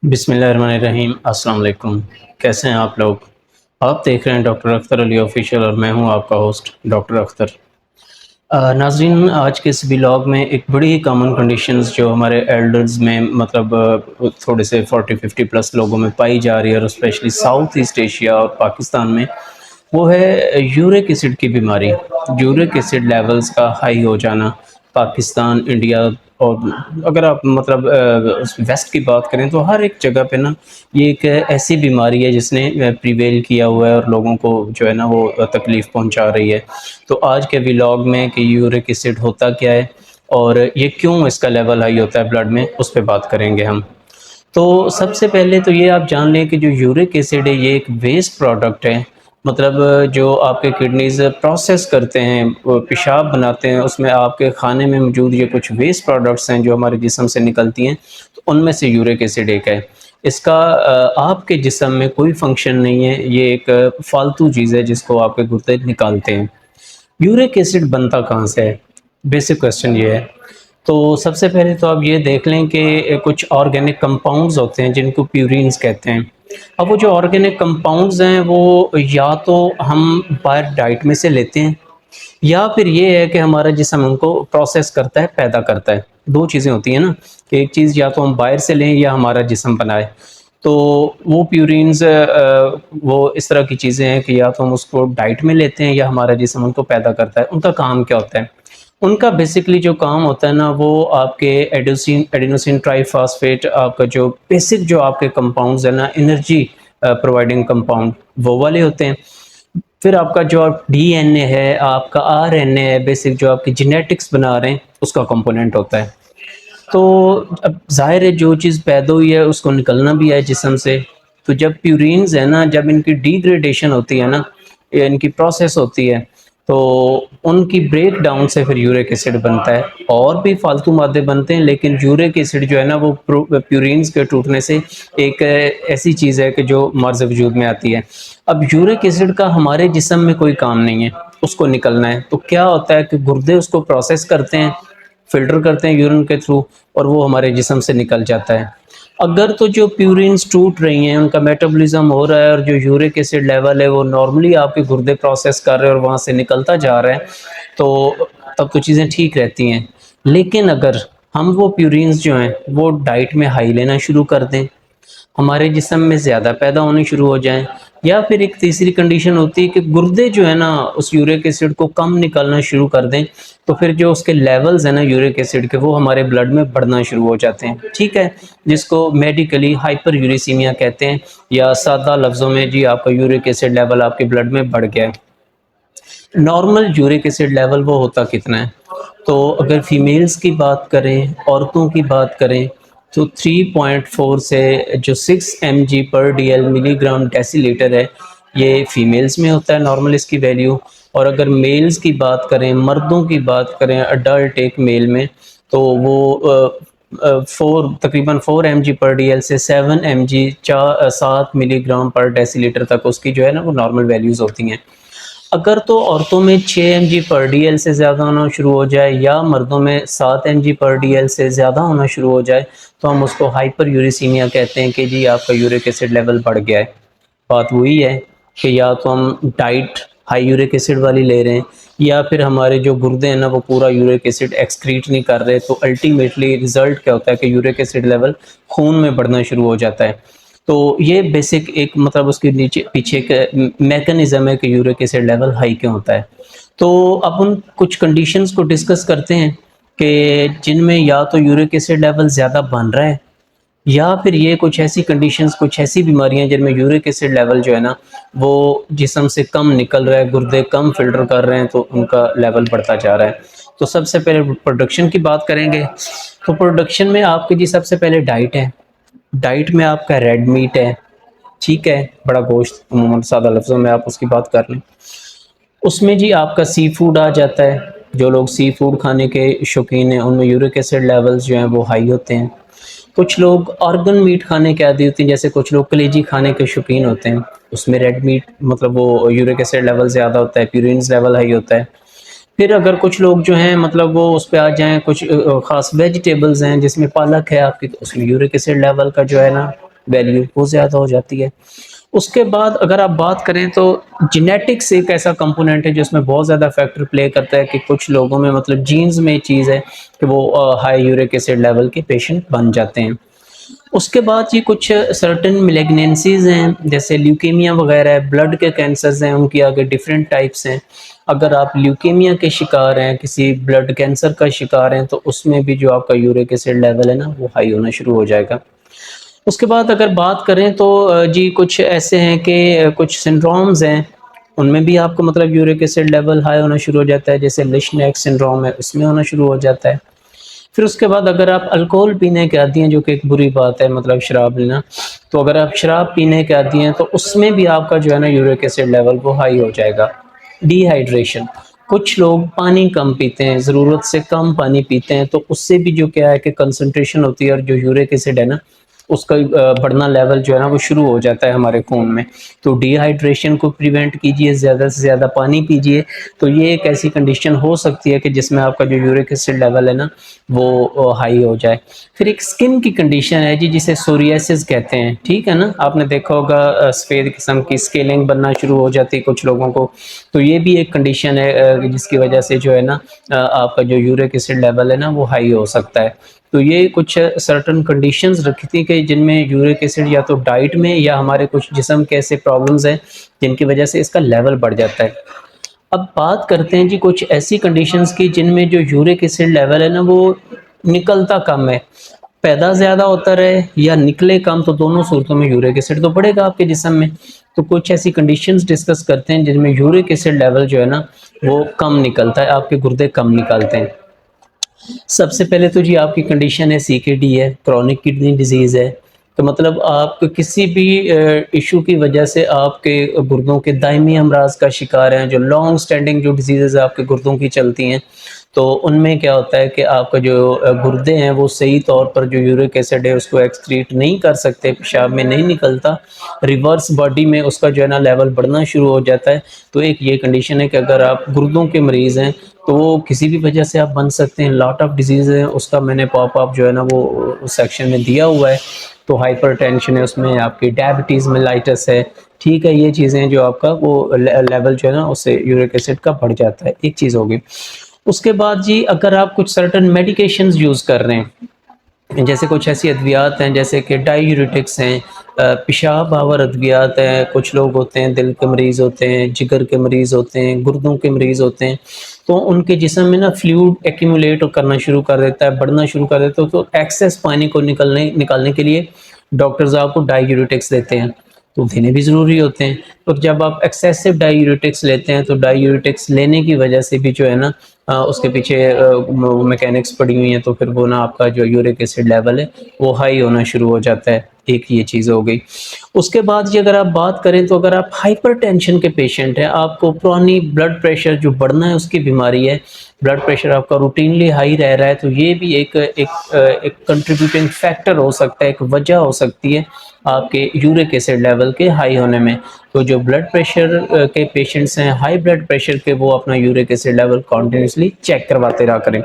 बिस्मिल्लाहिर्रहमानिर्रहीम अस्सलाम वालेकुम। कैसे हैं आप लोग? आप देख रहे हैं डॉक्टर अख्तर अली ऑफिशियल और मैं हूं आपका होस्ट डॉक्टर अख्तर। नाज़रीन, आज के इस व्लॉग में एक बड़ी ही कॉमन कंडीशंस जो हमारे एल्डर्स में मतलब थोड़े से 40-50 प्लस लोगों में पाई जा रही है और स्पेशली साउथ ईस्ट एशिया और पाकिस्तान में, वो है यूरिक एसिड की बीमारी। यूरिक एसिड लेवल्स का हाई हो जाना पाकिस्तान, इंडिया और अगर आप मतलब वेस्ट की बात करें तो हर एक जगह पे ना ये एक ऐसी बीमारी है जिसने प्रिवेल किया हुआ है और लोगों को जो है ना वो तकलीफ़ पहुंचा रही है। तो आज के व्लॉग में कि यूरिक एसिड होता क्या है और ये क्यों इसका लेवल हाई होता है ब्लड में, उस पे बात करेंगे हम। तो सबसे पहले तो ये आप जान लें कि जो यूरिक एसिड है ये एक वेस्ट प्रोडक्ट है। मतलब जो आपके किडनीज़ प्रोसेस करते हैं, वो पेशाब बनाते हैं, उसमें आपके खाने में मौजूद ये कुछ वेस्ट प्रोडक्ट्स हैं जो हमारे जिस्म से निकलती हैं, तो उनमें से यूरिक एसिड एक है। इसका आपके जिस्म में कोई फ़ंक्शन नहीं है, ये एक फ़ालतू चीज़ है जिसको आपके गुर्दे निकालते हैं। यूरिक एसिड बनता कहाँ से है? बेसिक क्वेश्चन ये है। तो सबसे पहले तो आप ये देख लें कि कुछ ऑर्गेनिक कंपाउंड्स होते हैं जिनको प्यूरिन्स कहते हैं। अब वो जो ऑर्गेनिक कंपाउंड्स हैं वो या तो हम बाहर डाइट में से लेते हैं या फिर ये है कि हमारा जिस्म उनको प्रोसेस करता है, पैदा करता है। 2 चीज़ें होती हैं ना कि एक चीज़ या तो हम बाहर से लें या हमारा जिस्म बनाए। तो वो प्यूरिन्स वो इस तरह की चीज़ें हैं कि या तो हम उसको डाइट में लेते हैं या हमारा जिस्म उनको पैदा करता है। उनका काम क्या होता है? उनका बेसिकली जो काम होता है ना वो आपके एडेनोसिन ट्राइफॉस्फेट, आपका जो बेसिक जो आपके कंपाउंड्स है ना एनर्जी प्रोवाइडिंग कंपाउंड, वो वाले होते हैं। फिर आपका जो डीएनए है, आपका आरएनए है, बेसिक जो आपकी जेनेटिक्स बना रहे हैं उसका कंपोनेंट होता है। तो अब ज़ाहिर है जो चीज़ पैदा हुई है उसको निकलना भी है जिस्म से। तो जब प्यूरिन्स है ना, जब इनकी डिग्रेडेशन होती है ना, या इनकी प्रोसेस होती है, तो उनकी ब्रेक डाउन से फिर यूरिक एसिड बनता है। और भी फालतू मादे बनते हैं लेकिन यूरिक एसिड जो है ना वो प्यूरिन्स के टूटने से एक ऐसी चीज़ है कि जो मर्ज़ वजूद में आती है। अब यूरिक एसिड का हमारे जिस्म में कोई काम नहीं है, उसको निकलना है। तो क्या होता है कि गुर्दे उसको प्रोसेस करते हैं, फ़िल्टर करते हैं यूरिन के थ्रू और वो हमारे जिस्म से निकल जाता है। अगर तो जो प्यूरिन्स टूट रही हैं, उनका मेटाबॉलिज़्म हो रहा है और जो यूरिक एसिड लेवल है वो नॉर्मली आपके गुर्दे प्रोसेस कर रहे हैं और वहाँ से निकलता जा रहा है, तो तब तो चीज़ें ठीक रहती हैं। लेकिन अगर हम वो प्यूरिन्स जो हैं वो डाइट में हाई लेना शुरू कर दें, हमारे जिस्म में ज़्यादा पैदा होने शुरू हो जाएँ, या फिर एक तीसरी कंडीशन होती है कि गुर्दे जो है ना उस यूरिक एसिड को कम निकालना शुरू कर दें, तो फिर जो उसके लेवल्स हैं ना यूरिक एसिड के वो हमारे ब्लड में बढ़ना शुरू हो जाते हैं, ठीक है? जिसको मेडिकली हाइपर यूरिसीमिया कहते हैं, या सादा लफ्ज़ों में जी आपका यूरिक एसिड लेवल आपके ब्लड में बढ़ गया है। नॉर्मल यूरिक एसिड लेवल वो होता कितना है? तो अगर फीमेल्स की बात करें, औरतों की बात करें, तो 3.4 से जो 6 mg पर डीएल मिलीग्राम डेसीलीटर है, ये फीमेल्स में होता है नॉर्मल इसकी वैल्यू। और अगर मेल्स की बात करें, मर्दों की बात करें, अडल्ट एक मेल में, तो वो 4 तकरीबन 4 mg पर डीएल से 7 mg 7 मिलीग्राम पर डेसीलीटर तक उसकी जो है ना वो नॉर्मल वैल्यूज़ होती हैं। अगर तो औरतों में 6 mg पर डीएल से ज़्यादा होना शुरू हो जाए या मर्दों में 7 mg पर डीएल से ज़्यादा होना शुरू हो जाए, तो हम उसको हाइपर यूरिसीमिया कहते हैं कि जी आपका यूरिक एसिड लेवल बढ़ गया है। बात वही है कि या तो हम डाइट हाई यूरिक एसिड वाली ले रहे हैं या फिर हमारे जो गुर्दे हैं ना वो पूरा यूरिक एसिड एक्सक्रीट नहीं कर रहे, तो अल्टीमेटली रिज़ल्ट क्या होता है कि यूरिक एसिड लेवल खून में बढ़ना शुरू हो जाता है। तो ये बेसिक एक मतलब उसके नीचे पीछे एक मैकेनिज़्म है कि यूरिक एसिड लेवल हाई क्यों होता है। तो अब हम कुछ कंडीशंस को डिस्कस करते हैं कि जिनमें या तो यूरिक एसिड लेवल ज़्यादा बन रहा है या फिर ये कुछ ऐसी कंडीशंस, कुछ ऐसी बीमारियां जिनमें यूरिक एसिड लेवल जो है ना वो जिस्म से कम निकल रहा है, गुर्दे कम फ़िल्टर कर रहे हैं, तो उनका लेवल बढ़ता जा रहा है। तो सबसे पहले प्रोडक्शन की बात करेंगे। तो प्रोडक्शन में आपकी जी सबसे पहले डाइट है। डाइट में आपका रेड मीट है, ठीक है? बड़ा गोश्त, अमूमन सादा लफ्ज़ों में आप उसकी बात कर लें। उसमें जी आपका सी फूड आ जाता है। जो लोग सी फूड खाने के शौकीन हैं उनमें यूरिक एसिड लेवल्स जो हैं वो हाई होते हैं। कुछ लोग ऑर्गन मीट खाने के आदी होते हैं, जैसे कुछ लोग कलेजी खाने के शौकीन होते हैं, उसमें रेड मीट मतलब वो यूरिक एसिड लेवल ज़्यादा होता है, प्यूरिन्स लेवल हाई होता है। फिर अगर कुछ लोग जो हैं मतलब वो उस पे आ जाएँ, कुछ ख़ास वेजिटेबल्स हैं जिसमें पालक है आपकी, तो उसमें यूरिक एसिड लेवल का जो है ना वैल्यू वो ज़्यादा हो जाती है। उसके बाद अगर आप बात करें तो जेनेटिक्स एक ऐसा कंपोनेंट है जिसमें बहुत ज़्यादा फैक्टर प्ले करता है कि कुछ लोगों में मतलब जीन्स में ये चीज़ है कि वो हाई यूरिक एसिड लेवल के पेशेंट बन जाते हैं। उसके बाद ये कुछ सर्टेन मैलिग्नेंसीज़ हैं, जैसे ल्यूकेमिया वगैरह है, ब्लड के कैंसर्स हैं, उनकी आगे डिफरेंट टाइप्स हैं। अगर आप ल्यूकेमिया के शिकार हैं, किसी ब्लड कैंसर का शिकार हैं, तो उसमें भी जो आपका यूरिक एसिड लेवल है ना, वो हाई होना शुरू हो जाएगा। उसके बाद अगर बात करें तो जी कुछ ऐसे हैं कि कुछ सिंड्रोम्स हैं, उनमें भी आपको मतलब यूरिक एसिड लेवल हाई होना शुरू हो जाता है, जैसे लिशनेक सिंड्रोम है, उसमें होना शुरू हो जाता है। फिर उसके बाद अगर आप अल्कोहल पीने के आदी हैं, जो कि एक बुरी बात है मतलब शराब लेना, तो अगर आप शराब पीने के आदी हैं तो उसमें भी आपका जो है ना यूरिक एसिड लेवल वो हाई हो जाएगा। डिहाइड्रेशन, कुछ लोग पानी कम पीते हैं, ज़रूरत से कम पानी पीते हैं, तो उससे भी जो क्या है कि कंसंट्रेशन होती है और जो यूरिक एसिड है ना, उसका बढ़ना लेवल जो है ना वो शुरू हो जाता है हमारे खून में। तो डिहाइड्रेशन को प्रिवेंट कीजिए, ज़्यादा से ज़्यादा पानी पीजिए। तो ये एक ऐसी कंडीशन हो सकती है कि जिसमें आपका जो यूरिक एसिड लेवल है ना वो हाई हो जाए। फिर एक स्किन की कंडीशन है जी जिसे सोरियासिस कहते हैं, ठीक है ना? आपने देखा होगा सफ़ेद किस्म की स्केलिंग बनना शुरू हो जाती है कुछ लोगों को। तो ये भी एक कंडीशन है जिसकी वजह से जो है ना आपका जो यूरिक एसिड लेवल है ना वो हाई हो सकता है। तो ये कुछ सर्टेन कंडीशंस रखी थी कि जिनमें यूरिक एसिड या तो डाइट में या हमारे कुछ जिस्म के ऐसे प्रॉब्लम्स हैं जिनकी वजह से इसका लेवल बढ़ जाता है। अब बात करते हैं जी कुछ ऐसी कंडीशंस की जिनमें जो यूरिक एसिड लेवल है ना वो निकलता कम है। पैदा ज़्यादा होता रहे या निकले कम, तो दोनों सूरतों में यूरिक एसिड तो बढ़ेगा आपके जिस्म में। तो कुछ ऐसी कंडीशंस डिस्कस करते हैं जिनमें यूरिक एसिड लेवल जो है ना वो कम निकलता है, आपके गुर्दे कम निकालते हैं। सबसे पहले तो जी आपकी कंडीशन है सीकेडी है, क्रॉनिक किडनी डिजीज़ है। तो मतलब आप किसी भी इश्यू की वजह से आपके गुर्दों के दायमी अमराज का शिकार हैं, जो लॉन्ग स्टैंडिंग जो डिजीज़ेज़ आपके गुर्दों की चलती हैं, तो उनमें क्या होता है कि आपका जो गुर्दे हैं वो सही तौर पर जो यूरिक एसिड है उसको एक्सक्रीट नहीं कर सकते, पेशाब में नहीं निकलता, रिवर्स बॉडी में उसका जो है ना लेवल बढ़ना शुरू हो जाता है। तो एक ये कंडीशन है कि अगर आप गुर्दों के मरीज़ हैं तो वो किसी भी वजह से आप बन सकते हैं। लॉट ऑफ डिजीज़ हैं, उसका मैंने पॉप अप जो है ना वो उस सेक्शन में दिया हुआ है। तो हाइपरटेंशन है, उसमें आपकी डायबिटीज़ मेलाइटस है, ठीक है? ये चीज़ें जो आपका वो लेवल जो है ना उससे यूरिक एसिड का बढ़ जाता है, एक चीज़ होगी। उसके बाद जी अगर आप कुछ सर्टेन मेडिकेशंस यूज़ कर रहे हैं, जैसे कुछ ऐसी अद्वियात हैं जैसे कि डायूरेटिक्स हैं, पेशाब आवर अद्वियात हैं, कुछ लोग होते हैं दिल के मरीज़ होते हैं, जिगर के मरीज़ होते हैं, गुर्दों के मरीज़ होते हैं, तो उनके जिस्म में ना फ्लूइड एक्यूमुलेट करना शुरू कर देता है, बढ़ना शुरू कर देता है, तो एक्सेस पानी को निकालने के लिए डॉक्टर्स आपको डायूरेटिक्स देते हैं, तो देने भी ज़रूरी होते हैं। तो जब आप एक्सेसिव डायूरेटिक्स लेते हैं तो डायूरेटिक्स लेने की वजह से भी जो है ना उसके पीछे मैकेनिक्स पड़ी हुई हैं, तो फिर वो ना आपका जो यूरिक एसिड लेवल है वो हाई होना शुरू हो जाता है, एक ये चीज़ हो गई। उसके बाद जी अगर आप बात करें तो अगर आप हाइपरटेंशन के पेशेंट हैं, आपको पुरानी ब्लड प्रेशर जो बढ़ना है उसकी बीमारी है, ब्लड प्रेशर आपका रूटीनली हाई रह रहा है, तो ये भी एक कंट्रीब्यूटिंग फैक्टर हो सकता है, एक वजह हो सकती है आपके यूरिक एसिड लेवल के हाई होने में। तो जो ब्लड प्रेशर के पेशेंट्स हैं, हाई ब्लड प्रेशर के, वो अपना यूरिक एसिड लेवल कंटिन्यूअसली चेक करवाते रहा करें।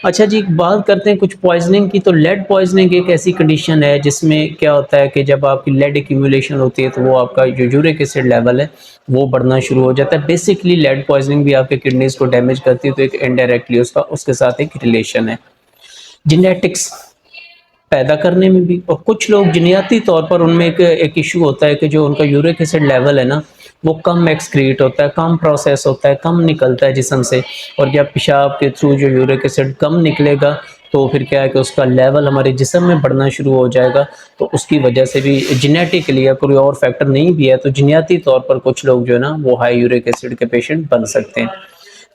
अच्छा जी, बात करते हैं कुछ पॉइज़निंग की, तो लेड पॉइज़निंग एक ऐसी कंडीशन है जिसमें क्या होता है कि जब आपकी लेड एक्यूमुलेशन होती है तो वो आपका जो यूरिक एसिड लेवल है वो बढ़ना शुरू हो जाता है। बेसिकली लेड पॉइज़निंग भी आपके किडनीज़ को डैमेज करती है, तो एक इनडायरेक्टली उसका उसके साथ एक रिलेशन है। जेनेटिक्स पैदा करने में भी, और कुछ लोग जीनियाती तौर पर उनमें एक इशू होता है कि जो उनका यूरिक एसिड लेवल है ना वो कम एक्सक्रीट होता है, कम प्रोसेस होता है, कम निकलता है जिस्म से, और जब पेशाब के थ्रू जो यूरिक एसिड कम निकलेगा तो फिर क्या है कि उसका लेवल हमारे जिस्म में बढ़ना शुरू हो जाएगा। तो उसकी वजह से भी जेनेटिकली या कोई और फैक्टर नहीं भी है तो जीनियाती तौर पर कुछ लोग जो है ना वो हाई यूरिक एसिड के पेशेंट बन सकते हैं।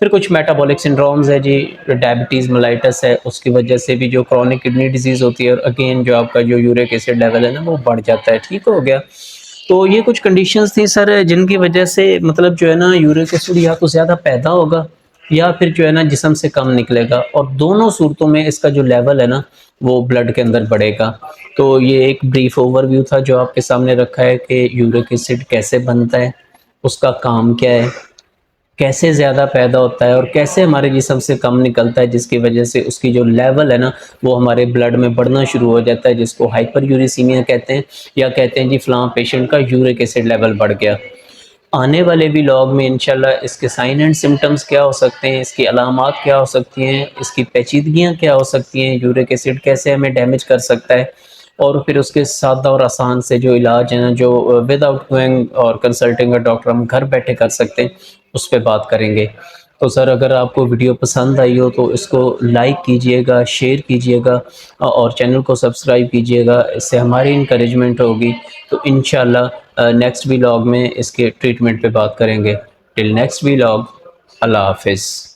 फिर कुछ मेटाबॉलिक सिंड्रोम्स है जी, डायबिटीज़ मेलाइटस है, उसकी वजह से भी जो क्रॉनिक किडनी डिजीज़ होती है, और अगेन जो आपका जो यूरिक एसिड लेवल है ना वो बढ़ जाता है, ठीक हो गया। तो ये कुछ कंडीशंस थी सर जिनकी वजह से मतलब जो है ना यूरिक एसिड या तो ज़्यादा पैदा होगा या फिर जो है ना जिस्म से कम निकलेगा, और दोनों सूरतों में इसका जो लेवल है ना वो ब्लड के अंदर बढ़ेगा। तो ये एक ब्रीफ ओवरव्यू था जो आपके सामने रखा है कि यूरिक एसिड कैसे बनता है, उसका काम क्या है, कैसे ज़्यादा पैदा होता है और कैसे हमारे जिस्म से कम निकलता है, जिसकी वजह से उसकी जो लेवल है ना वो हमारे ब्लड में बढ़ना शुरू हो जाता है, जिसको हाइपर यूरिसीमिया कहते हैं, या कहते हैं जी फ़लाँ पेशेंट का यूरिक एसिड लेवल बढ़ गया। आने वाले व्लॉग में इंशाल्लाह इसके साइन एंड सिम्पटम्स क्या हो सकते हैं, इसकी अलामात क्या हो सकती हैं, इसकी पेचीदगियाँ क्या हो सकती हैं, यूरिक एसिड कैसे हमें डैमेज कर सकता है, और फिर उसके सादा और आसान से जो इलाज हैं जो विदाउट गोइंग और कंसल्टिंग अ डॉक्टर हम घर बैठे कर सकते हैं, उस पे बात करेंगे। तो सर अगर आपको वीडियो पसंद आई हो तो इसको लाइक कीजिएगा, शेयर कीजिएगा और चैनल को सब्सक्राइब कीजिएगा, इससे हमारी इंकरेजमेंट होगी। तो इंशाल्लाह नेक्स्ट व्लॉग में इसके ट्रीटमेंट पे बात करेंगे। टिल नेक्स्ट व्लॉग, अल्लाह हाफ़िज़।